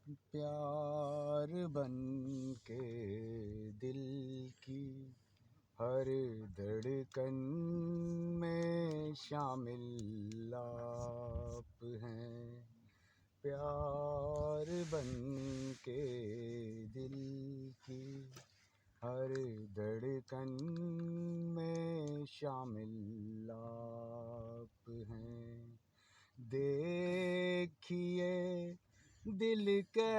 प्यार बन के दिल की हर धड़कन में शामिल आप हैं। प्यार बन के दिल की हर धड़कन में शामिल आप हैं। देखिए दिल कह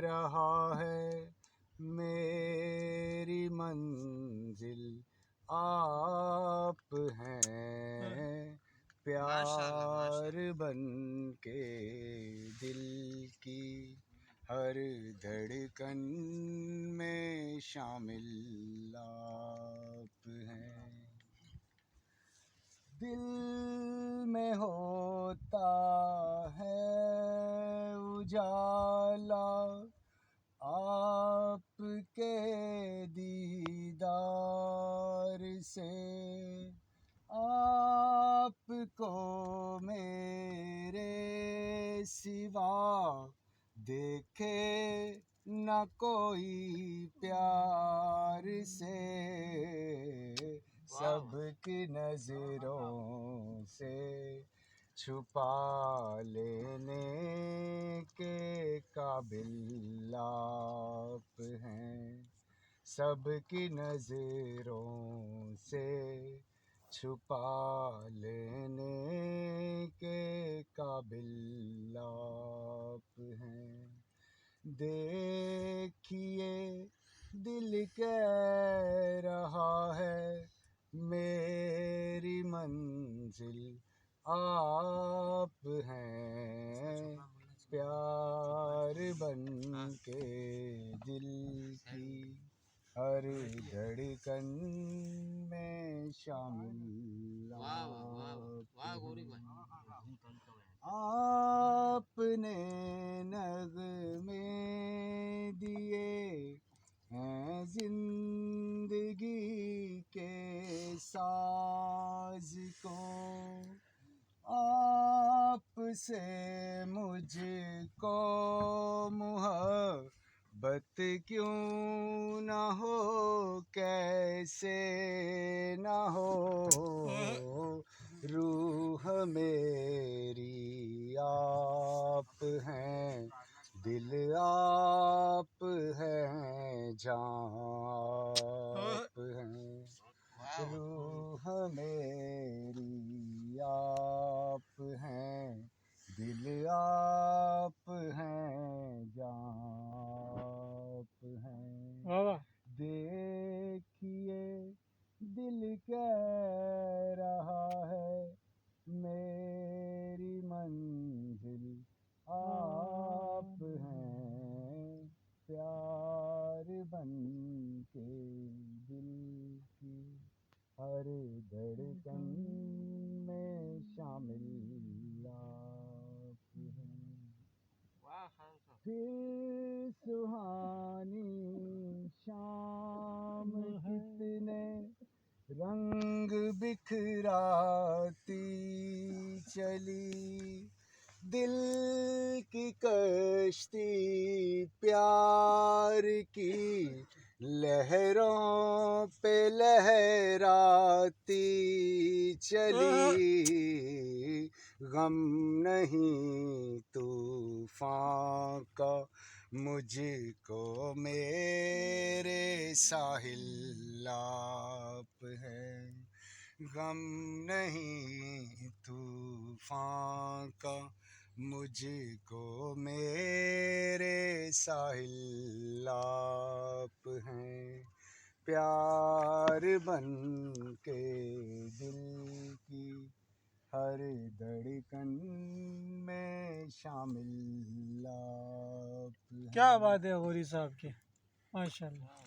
रहा है मेरी मंजिल आप हैं। प्यार बन के दिल की हर धड़कन में शामिल आप हैं। दिल में होता है उजाला आपके दीदार से। आपको मेरे सिवा देखे न कोई प्यार से। सबकी नजरों से छुपा लेने के काबिल आप हैं। सबकी नजरों से छुपा लेने के काबिल आप हैं। देखिए दिल कह रहा है मेरी मंजिल आप हैं। प्यार बन के दिल की हर धड़कन में शामिल आपने नगमे दिए हैं जिंदगी के साज को। आपसे मुझको मोहब्बत क्यों न हो, कैसे न हो। रूह मेरी आप हैं, दिल आप हैं, जान आप हैं। रूह मेरी आप हैं, दिल आप हैं, जान आप हैं। देखिए दिल कह रहा है मेरी मंजिल आप हैं। प्यार बन के दिल की हर धड़कन में शामिल आप हैं। फिर सुहानी शाम कितने रंग बिखराती चली। दिल की कश्ती प्यार की लहरों पे लहराती चली। गम नहीं तूफान का मुझको मेरे साहिल आप हैं। गम नहीं तूफान का मुझको मेरे साहिल आप हैं। प्यार बन के दिल की हर धड़कन में शामिल आप हैं। क्या बात है गौरी साहब की, माशाल्लाह।